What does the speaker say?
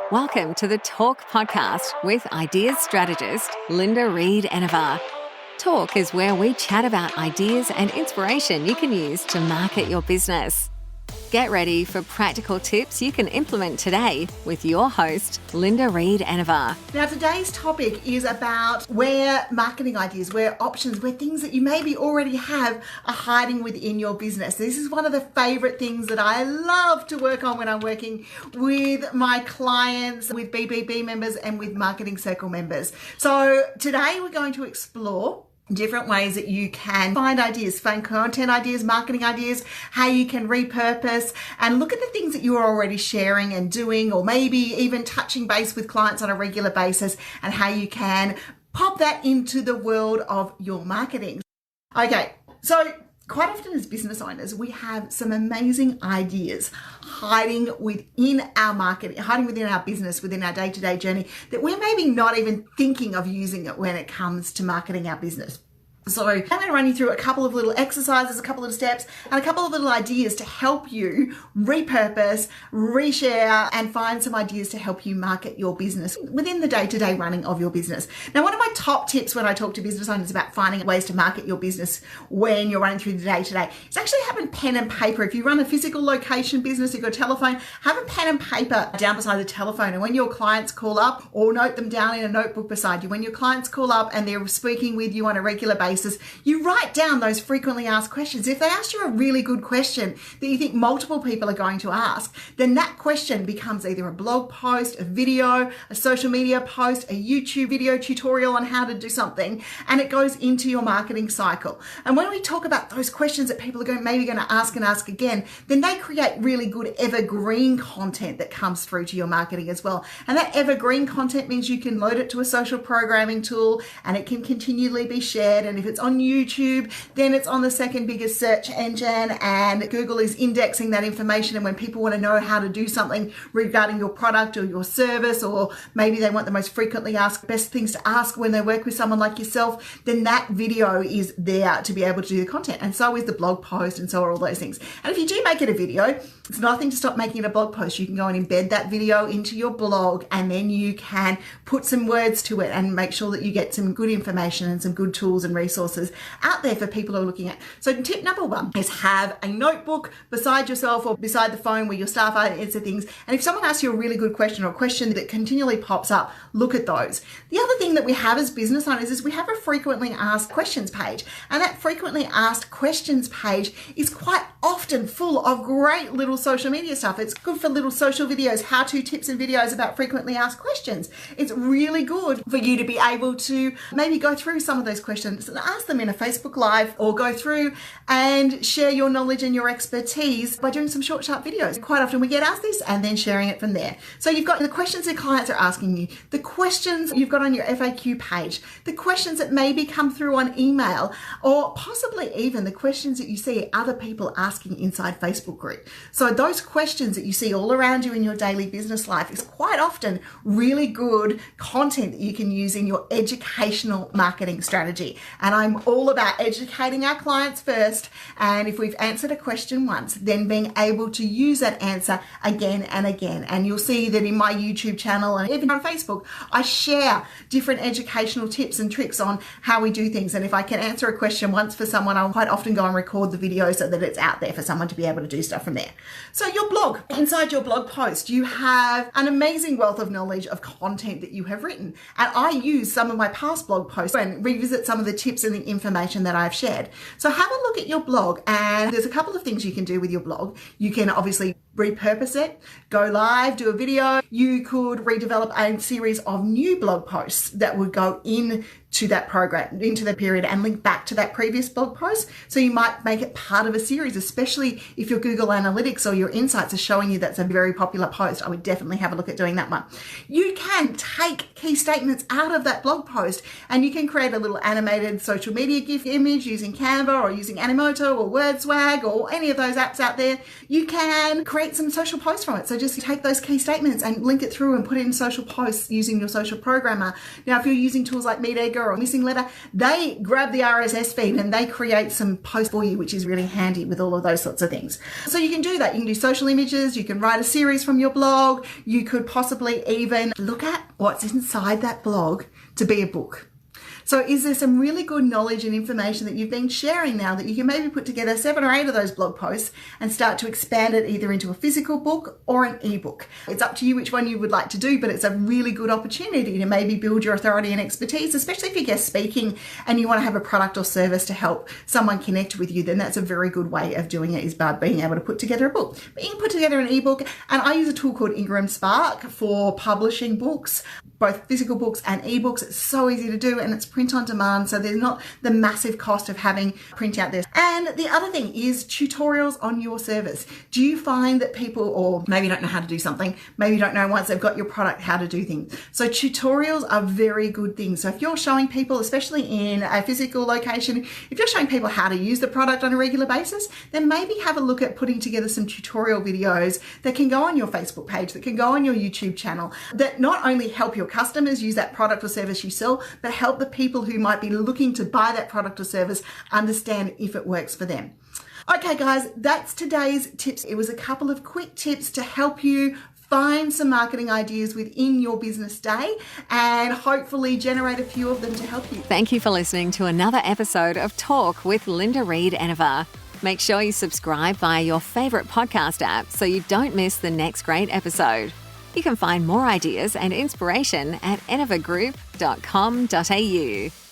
Welcome to the Talk Podcast with ideas strategist Linda Reed-Enever. Talk is where we chat about ideas and inspiration you can use to market your business. Get ready for practical tips you can implement today with your host, Linda Reed-Enever. Now, today's topic is about where marketing ideas, where options, where things that you maybe already have are hiding within your business. This is one of the favorite things that I love to work on when I'm working with my clients, with BBB members and with Marketing Circle members. So today we're going to explore different ways that you can find ideas, find content ideas, marketing ideas, how you can repurpose, and look at the things that you are already sharing and doing, or maybe even touching base with clients on a regular basis, and how you can pop that into the world of your marketing. Okay, so quite often as business owners, we have some amazing ideas hiding within our marketing, hiding within our business, within our day-to-day journey, that we're maybe not even thinking of using it when it comes to marketing our business. So I'm going to run you through a couple of little exercises, a couple of steps, and a couple of little ideas to help you repurpose, reshare, and find some ideas to help you market your business within the day-to-day running of your business. Now, one of my top tips when I talk to business owners about finding ways to market your business when you're running through the day-to-day is actually having pen and paper. If you run a physical location business, you've got a telephone, have a pen and paper down beside the telephone. And when your clients call up, or note them down in a notebook beside you, when your clients call up and they're speaking with you on a regular basis, you write down those frequently asked questions. If they asked you a really good question that you think multiple people are going to ask, then that question becomes either a blog post, a video, a social media post, a YouTube video tutorial on how to do something, and it goes into your marketing cycle. And when we talk about those questions that people are maybe going to ask and ask again, then they create really good evergreen content that comes through to your marketing as well. And that evergreen content means you can load it to a social programming tool and it can continually be shared. And if it's on YouTube, then it's on the second biggest search engine, and Google is indexing that information. And when people want to know how to do something regarding your product or your service, or maybe they want the most frequently asked best things to ask when they work with someone like yourself, then that video is there to be able to do the content. And so is the blog post, and so are all those things. And if you do make it a video, it's nothing to stop making it a blog post. You can go and embed that video into your blog, and then you can put some words to it and make sure that you get some good information and some good tools and resources out there for people who are looking at. So tip number one is have a notebook beside yourself or beside the phone where your staff answer things. And if someone asks you a really good question or a question that continually pops up, look at those. The other thing that we have as business owners is we have a frequently asked questions page. And that frequently asked questions page is quite often full of great little social media stuff. It's good for little social videos, how-to tips and videos about frequently asked questions. It's really good for you to be able to maybe go through some of those questions and ask them in a Facebook Live, or go through and share your knowledge and your expertise by doing some short, sharp videos. Quite often we get asked this and then sharing it from there. So you've got the questions that clients are asking you, the questions you've got on your FAQ page, the questions that maybe come through on email, or possibly even the questions that you see other people asking inside Facebook group. So those questions that you see all around you in your daily business life is quite often really good content that you can use in your educational marketing strategy. And I'm all about educating our clients first. And if we've answered a question once, then being able to use that answer again and again. And you'll see that in my YouTube channel and even on Facebook, I share different educational tips and tricks on how we do things. And if I can answer a question once for someone, I'll quite often go and record the video so that it's out there for someone to be able to do stuff from there. So your blog, inside your blog post, you have an amazing wealth of knowledge of content that you have written. And I use some of my past blog posts and revisit some of the tips and the information that I've shared. So have a look at your blog, and there's a couple of things you can do with your blog. You can obviously repurpose it, go live, do a video. You could redevelop a series of new blog posts that would go into that program, into the period, and link back to that previous blog post. So you might make it part of a series, especially if your Google Analytics or your insights are showing you that's a very popular post. I would definitely have a look at doing that one. You can take key statements out of that blog post, and you can create a little animated social media GIF image using Canva or using Animoto or WordSwag or any of those apps out there, you can create some social posts from it. So just take those key statements and link it through and put it in social posts using your social programmer. Now, if you're using tools like Meet-Egger or Missing Letter, they grab the RSS feed and they create some posts for you, which is really handy with all of those sorts of things. So you can do that. You can do social images. You can write a series from your blog. You could possibly even look at what's inside that blog to be a book. So is there some really good knowledge and information that you've been sharing now that you can maybe put together 7 or 8 of those blog posts and start to expand it either into a physical book or an ebook? It's up to you which one you would like to do, but it's a really good opportunity to maybe build your authority and expertise, especially if you're guest speaking and you want to have a product or service to help someone connect with you. Then that's a very good way of doing it, is by being able to put together a book. But you can put together an ebook, and I use a tool called Ingram Spark for publishing books, both physical books and ebooks. It's so easy to do, and it's print on demand, so there's not the massive cost of having print out there. And the other thing is tutorials on your service. Do you find that people, or maybe don't know how to do something, maybe don't know once they've got your product how to do things? So tutorials are very good things. So if you're showing people, especially in a physical location, if you're showing people how to use the product on a regular basis, then maybe have a look at putting together some tutorial videos that can go on your Facebook page, that can go on your YouTube channel, that not only help your customers use that product or service you sell, but help the people who might be looking to buy that product or service understand if it works for them. Okay, guys, that's today's tips. It was a couple of quick tips to help you find some marketing ideas within your business day and hopefully generate a few of them to help you. Thank you for listening to another episode of Talk with Linda Reed-Enever. Make sure you subscribe via your favourite podcast app so you don't miss the next great episode. You can find more ideas and inspiration at enevergroup.com.au.